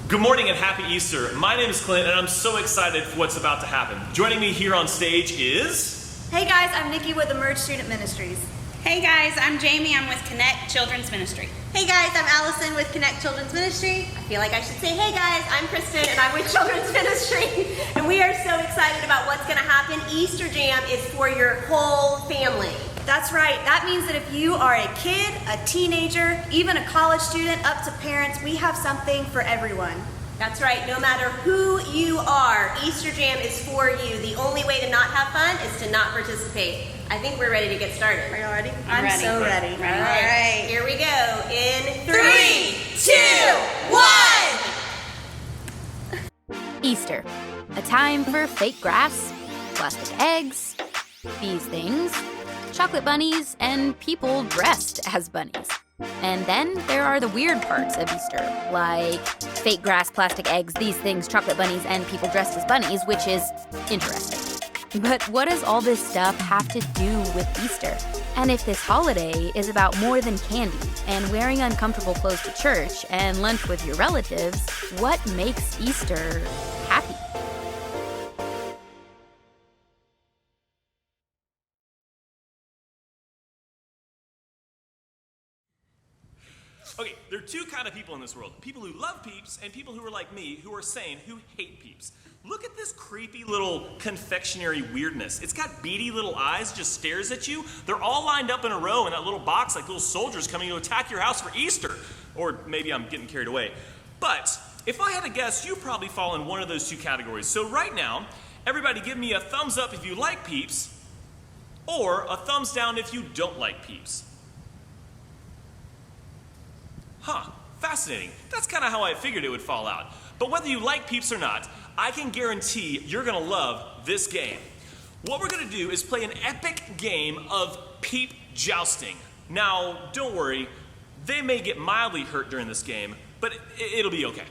Good morning and happy Easter. My name is Clint and I'm so excited for what's about to happen. Joining me here on stage is... Hey guys, I'm Nikki with Emerge Student Ministries. Hey guys, I'm Jamie. I'm with Connect Children's Ministry. Hey guys, I'm Allison with Connect Children's Ministry. I feel like I should say, hey guys, I'm Kristen and I'm with Children's Ministry. And we are so excited about what's gonna happen. Easter Jam is for your whole family. That's right. That means that if you are a kid, a teenager, even a college student, up to parents, we have something for everyone. That's right. No matter who you are, Easter Jam is for you. The only way to not have fun is to not participate. I think we're ready to get started. Are you ready? I'm ready. So ready. Ready. All right, here we go. In 3, 2, 1. Easter, a time for fake grass, plastic eggs, these things, chocolate bunnies, and people dressed as bunnies. And then there are the weird parts of Easter, like fake grass, plastic eggs, these things, chocolate bunnies, and people dressed as bunnies, which is interesting. But what does all this stuff have to do with Easter? And if this holiday is about more than candy and wearing uncomfortable clothes to church and lunch with your relatives, what makes Easter happy? Okay, there are two kind of people in this world. People who love Peeps and people who are like me, who are sane, who hate Peeps. Look at this creepy little confectionery weirdness. It's got beady little eyes, just stares at you. They're all lined up in a row in that little box like little soldiers coming to attack your house for Easter. Or maybe I'm getting carried away. But if I had to guess, you probably fall in one of those two categories. So right now, everybody give me a thumbs up if you like Peeps, or a thumbs down if you don't like Peeps. Huh, fascinating. That's kind of how I figured it would fall out. But whether you like Peeps or not, I can guarantee you're gonna love this game. What we're gonna do is play an epic game of Peep jousting. Now, don't worry, they may get mildly hurt during this game, but it'll be okay.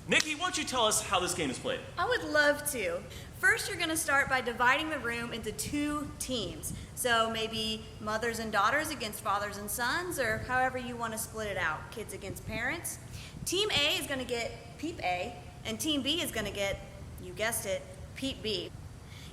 Nikki, why don't you tell us how this game is played? I would love to. First, you're going to start by dividing the room into 2 teams. So maybe mothers and daughters against fathers and sons, or however you want to split it out. Kids against parents. Team A is going to get Peep A, and Team B is going to get, you guessed it, Peep B.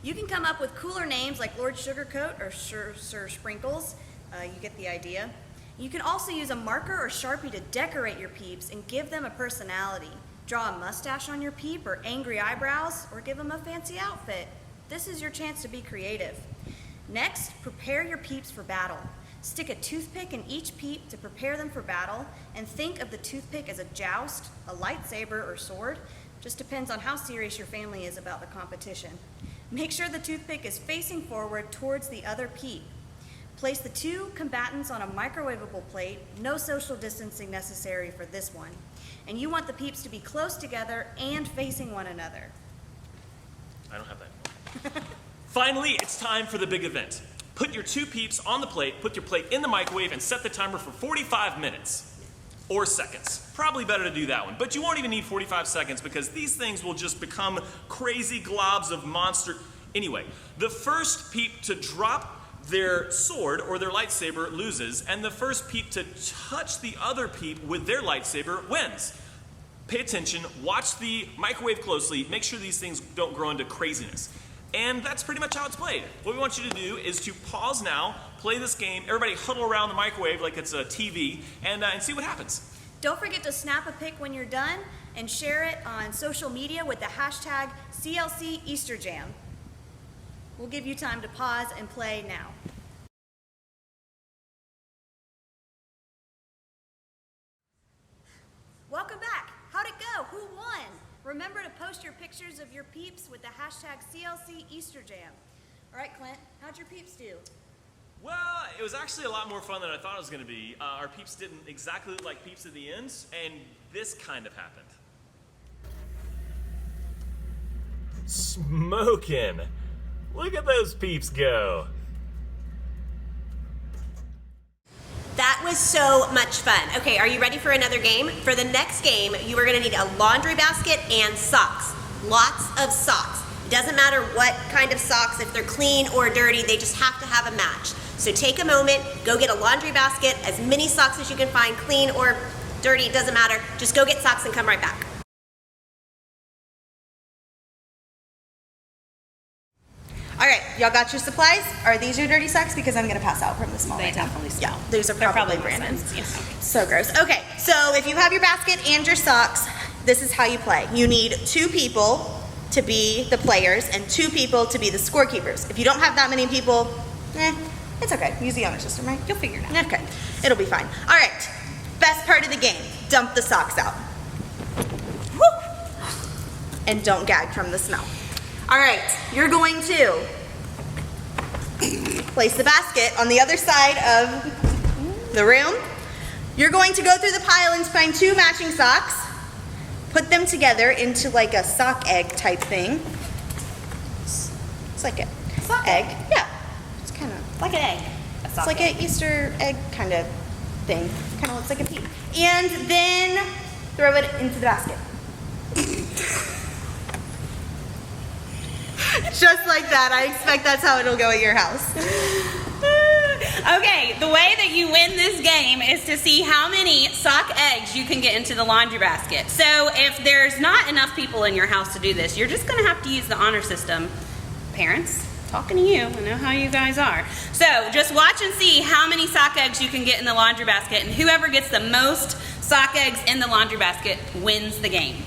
You can come up with cooler names like Lord Sugarcoat or Sir Sprinkles. You get the idea. You can also use a marker or Sharpie to decorate your Peeps and give them a personality. Draw a mustache on your Peep or angry eyebrows, or give them a fancy outfit. This is your chance to be creative. Next, prepare your Peeps for battle. Stick a toothpick in each Peep to prepare them for battle, and think of the toothpick as a joust, a lightsaber, or sword. Just depends on how serious your family is about the competition. Make sure the toothpick is facing forward towards the other Peep. Place the 2 combatants on a microwavable plate, no social distancing necessary for this one. And you want the Peeps to be close together and facing one another. I don't have that. Finally, it's time for the big event. Put your 2 Peeps on the plate, put your plate in the microwave, and set the timer for 45 minutes. Or seconds. Probably better to do that one. But you won't even need 45 seconds because these things will just become crazy globs of monster. Anyway, the first Peep to drop their sword or their lightsaber loses, and the first Peep to touch the other Peep with their lightsaber wins. Pay attention, watch the microwave closely, make sure these things don't grow into craziness. And that's pretty much how it's played. What we want you to do is to pause now, play this game, everybody huddle around the microwave like it's a TV, and see what happens. Don't forget to snap a pic when you're done and share it on social media with the hashtag Clc Easter Jam. We'll give you time to pause and play now. Welcome back. How'd it go? Who won? Remember to post your pictures of your Peeps with the hashtag Clc Easter Jam. All right, Clint, how'd your Peeps do? Well, it was actually a lot more fun than I thought it was going to be. Our Peeps didn't exactly look like Peeps at the end, and this kind of happened. Smokin'. Look at those Peeps go. That was so much fun. Okay, are you ready for another game? For the next game, you are gonna need a laundry basket and socks. Lots of socks. It doesn't matter what kind of socks, if they're clean or dirty, they just have to have a match. So take a moment, go get a laundry basket, as many socks as you can find, clean or dirty, it doesn't matter. Just go get socks and come right back. y'all got your supplies? Are these your dirty socks? Because I'm gonna pass out from the smell They right now. definitely Yeah, smell. these are They're probably probably Brandon's. Yes. So gross. Okay, so if you have your basket and your socks, this is how you play. You need 2 people to be the players and 2 people to be the scorekeepers. If you don't have that many people, it's okay. Use the honor system, right? You'll figure it out. Okay, it'll be fine. All right, best part of the game, dump the socks out. Woo! And don't gag from the smell. All right, you're going to place the basket on the other side of the room. You're going to go through the pile and find 2 matching socks. Put them together into like a sock egg type thing. It's like a Sock egg. Yeah, it's kind of Like an egg. it's like an Easter egg kind of thing. Kind of looks like a pea. And then throw it into the basket. Just like that. I expect that's how it'll go at your house. Okay, the way that you win this game is to see how many sock eggs you can get into the laundry basket. So if there's not enough people in your house to do this, you're just gonna have to use the honor system. Parents, talking to you, I know how you guys are. So just watch and see how many sock eggs you can get in the laundry basket, and whoever gets the most sock eggs in the laundry basket wins the game.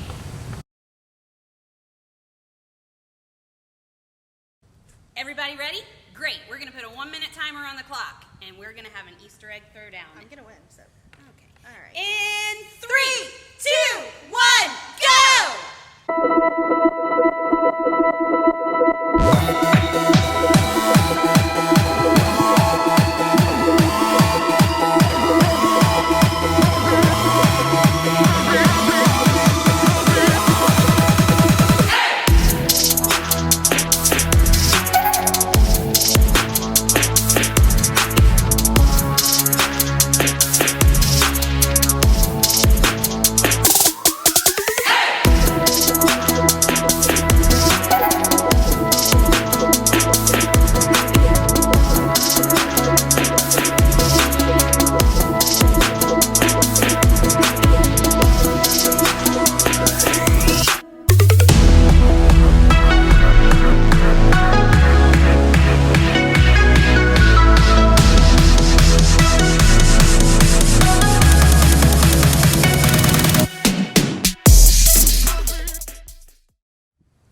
Everybody ready? Great, we're gonna put a 1-minute timer on the clock, and we're gonna have an Easter egg throwdown. I'm gonna win, so. Okay. All right. In 3, 2, 1, go!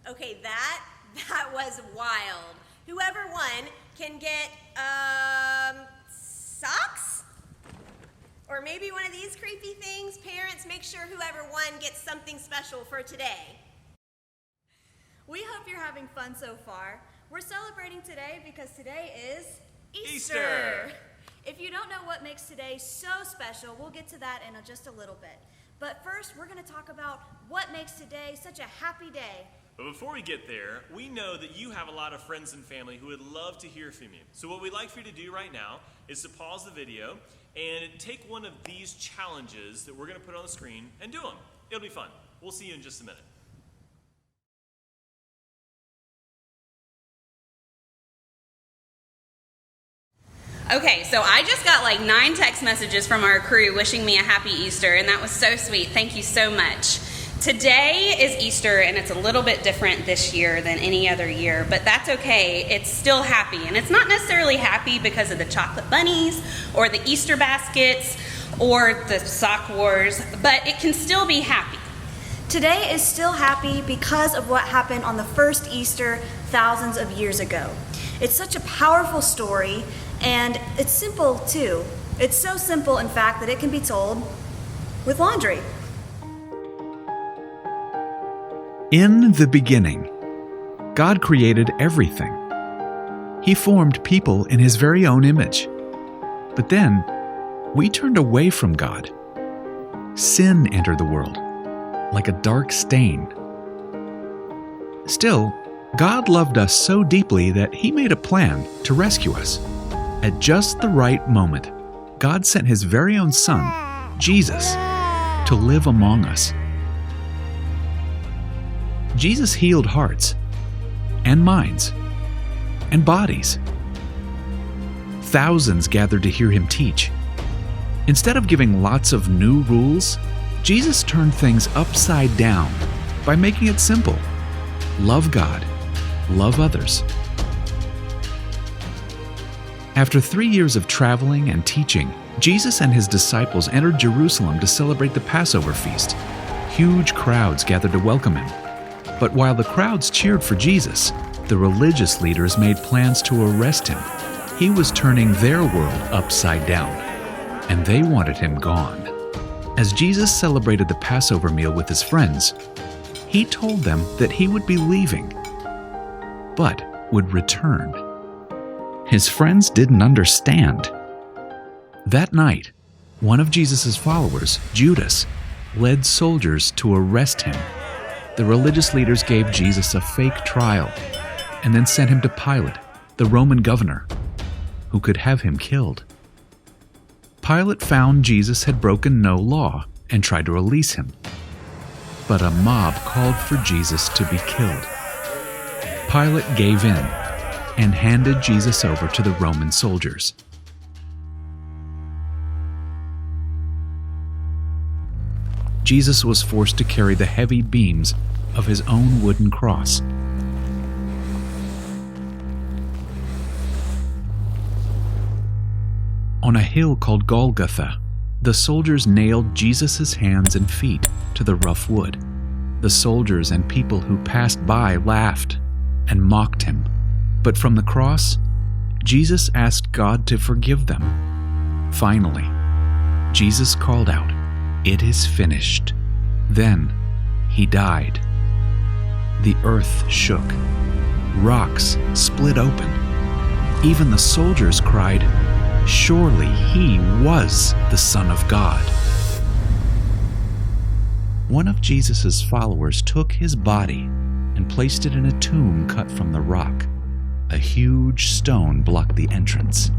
Okay, that was wild. Whoever won can get socks? Or maybe one of these creepy things. Parents, make sure whoever won gets something special for today. We hope you're having fun so far. We're celebrating today because today is Easter. If you don't know what makes today so special, we'll get to that in just a little bit. But first, we're going to talk about what makes today such a happy day. But before we get there, we know that you have a lot of friends and family who would love to hear from you. So what we'd like for you to do right now is to pause the video and take one of these challenges that we're going to put on the screen and do them. It'll be fun. We'll see you in just a minute. Okay, so I just got like 9 text messages from our crew wishing me a happy Easter, and that was so sweet. Thank you so much. Today is Easter, and it's a little bit different this year than any other year, but that's okay. It's still happy, and it's not necessarily happy because of the chocolate bunnies or the Easter baskets or the sock wars, but it can still be happy. Today is still happy because of what happened on the first Easter thousands of years ago. It's such a powerful story, and it's simple too. It's so simple, in fact, that it can be told with laundry. In the beginning, God created everything. He formed people in His very own image. But then, we turned away from God. Sin entered the world, like a dark stain. Still, God loved us so deeply that He made a plan to rescue us. At just the right moment, God sent His very own Son, Jesus, to live among us. Jesus healed hearts and minds and bodies. Thousands gathered to hear Him teach. Instead of giving lots of new rules, Jesus turned things upside down by making it simple. Love God, love others. After 3 years of traveling and teaching, Jesus and his disciples entered Jerusalem to celebrate the Passover feast. Huge crowds gathered to welcome him. But while the crowds cheered for Jesus, the religious leaders made plans to arrest him. He was turning their world upside down, and they wanted him gone. As Jesus celebrated the Passover meal with his friends, he told them that he would be leaving, but would return. His friends didn't understand. That night, one of Jesus' followers, Judas, led soldiers to arrest him. The religious leaders gave Jesus a fake trial and then sent him to Pilate, the Roman governor, who could have him killed. Pilate found Jesus had broken no law and tried to release him. But a mob called for Jesus to be killed. Pilate gave in and handed Jesus over to the Roman soldiers. Jesus was forced to carry the heavy beams of his own wooden cross. On a hill called Golgotha, the soldiers nailed Jesus' hands and feet to the rough wood. The soldiers and people who passed by laughed and mocked him. But from the cross, Jesus asked God to forgive them. Finally, Jesus called out, "It is finished." Then he died. The earth shook. Rocks split open. Even the soldiers cried, "Surely he was the Son of God." One of Jesus' followers took his body and placed it in a tomb cut from the rock. A huge stone blocked the entrance.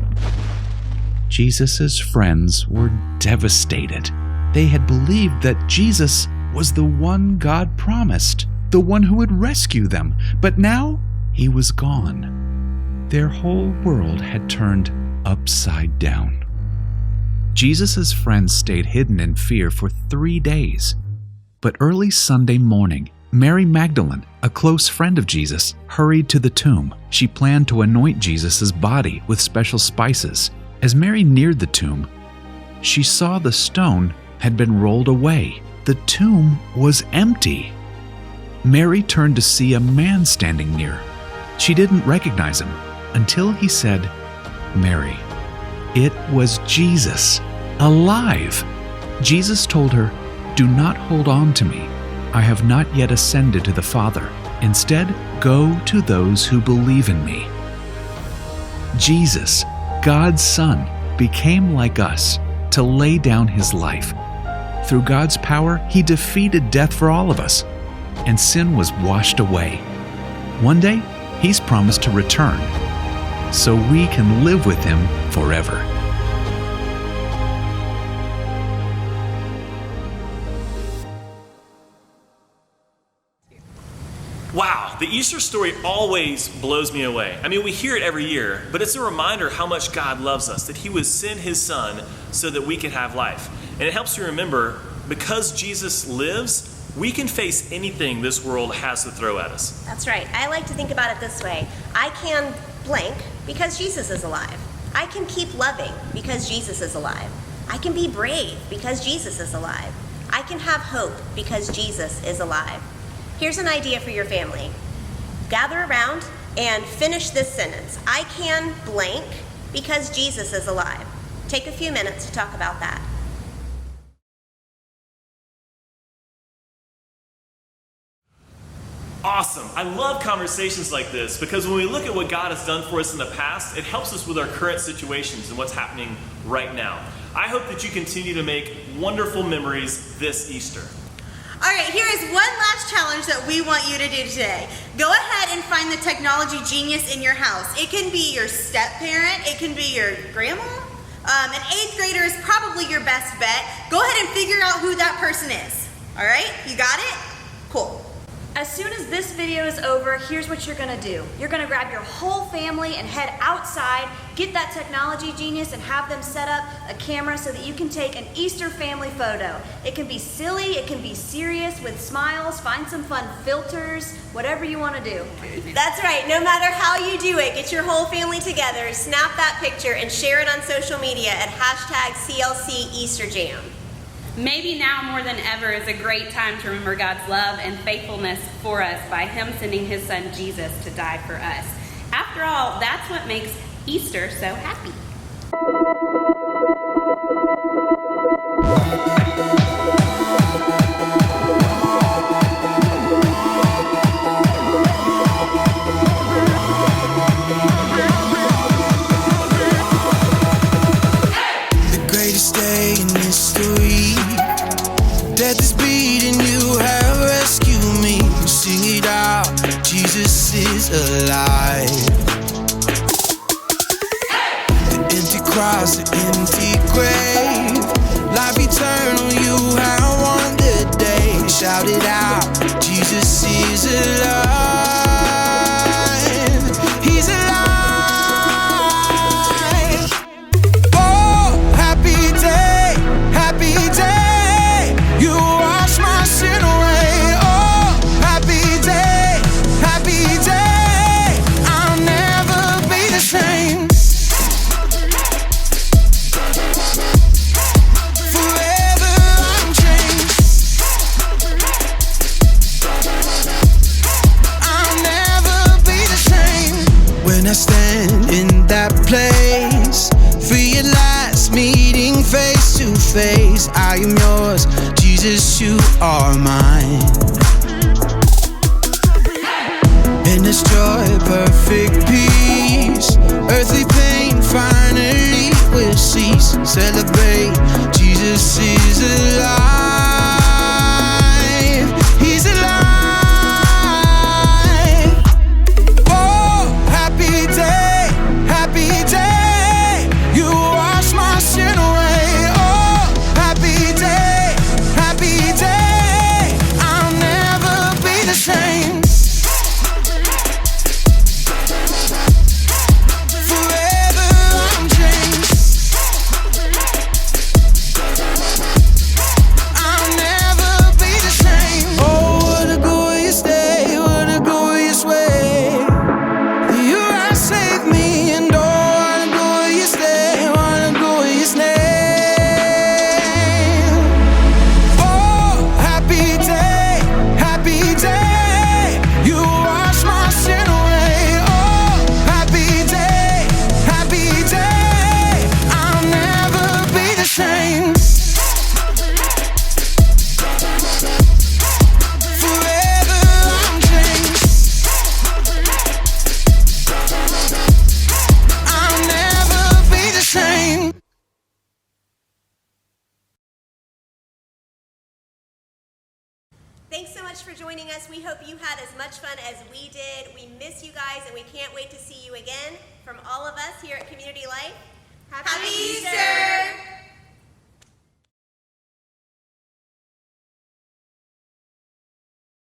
Jesus' friends were devastated. They had believed that Jesus was the one God promised, the one who would rescue them, but now he was gone. Their whole world had turned upside down. Jesus' friends stayed hidden in fear for 3 days. But early Sunday morning, Mary Magdalene, a close friend of Jesus, hurried to the tomb. She planned to anoint Jesus' body with special spices. As Mary neared the tomb, she saw the stone had been rolled away. The tomb was empty. Mary turned to see a man standing near. She didn't recognize him until he said, "Mary." It was Jesus, alive. Jesus told her, "Do not hold on to me. I have not yet ascended to the Father. Instead, go to those who believe in me." Jesus, God's Son, became like us to lay down his life. Through God's power, he defeated death for all of us, and sin was washed away. One day, he's promised to return, so we can live with him forever. Wow, the Easter story always blows me away. I mean, we hear it every year, but it's a reminder how much God loves us, that he would send his son so that we can have life. And it helps you remember, because Jesus lives, we can face anything this world has to throw at us. That's right. I like to think about it this way. I can blank because Jesus is alive. I can keep loving because Jesus is alive. I can be brave because Jesus is alive. I can have hope because Jesus is alive. Here's an idea for your family. Gather around and finish this sentence. I can blank because Jesus is alive. Take a few minutes to talk about that. Awesome. I love conversations like this because when we look at what God has done for us in the past, it helps us with our current situations and what's happening right now. I hope that you continue to make wonderful memories this Easter. All right, here is one last challenge that we want you to do today. Go ahead and find the technology genius in your house. It can be your step-parent, it can be your grandma. An 8th grader is probably your best bet. Go ahead and figure out who that person is. All right, you got it? Cool. As soon as this video is over, here's what you're gonna do. You're gonna grab your whole family and head outside get that technology genius and have them set up a camera so that you can take an Easter family photo. It can be silly, it can be serious with smiles, find some fun filters, whatever you want to do. That's right. No matter how you do it, get your whole family together, snap that picture, and share it on social media at #CLC Easter Jam. Maybe now more than ever is a great time to remember God's love and faithfulness for us by Him sending His Son Jesus to die for us. After all, that's what makes Easter so happy. The greatest day in history. Death is beating, you have rescued me. Sing it out, Jesus is alive. The empty cross, the empty grave, life eternal, you have won the day. Shout it out, Jesus is alive. He's alive. Oh, happy day, happy day. You wash my sin away. Oh, happy day, happy day. I'll never be the same. Forever I'm changed. I'll never be the same. When I stand in that place, realize meeting face to face, I am yours, Jesus, you are mine. In this joy, perfect peace, earthly pain finally will cease. Celebrate, Jesus is alive. He's alive. Oh, happy day, happy day. You wash my sin away. Oh, happy day, happy day. I'll never be the same. Forever I'm changed. I'll never be the same. Oh, what a glorious day, what a glorious way. You have saved me, and oh, what a glorious day, what a glorious name. Oh, happy day, happy day. You wash my sin away. Oh, happy day, happy day. I'll never be the same. Forever I'm changed. I'll never be the same. Thanks so much for joining us. We hope you had as much fun as we did. We miss you guys, and we can't wait to see you again. From all of us here at Community Life, Happy Easter!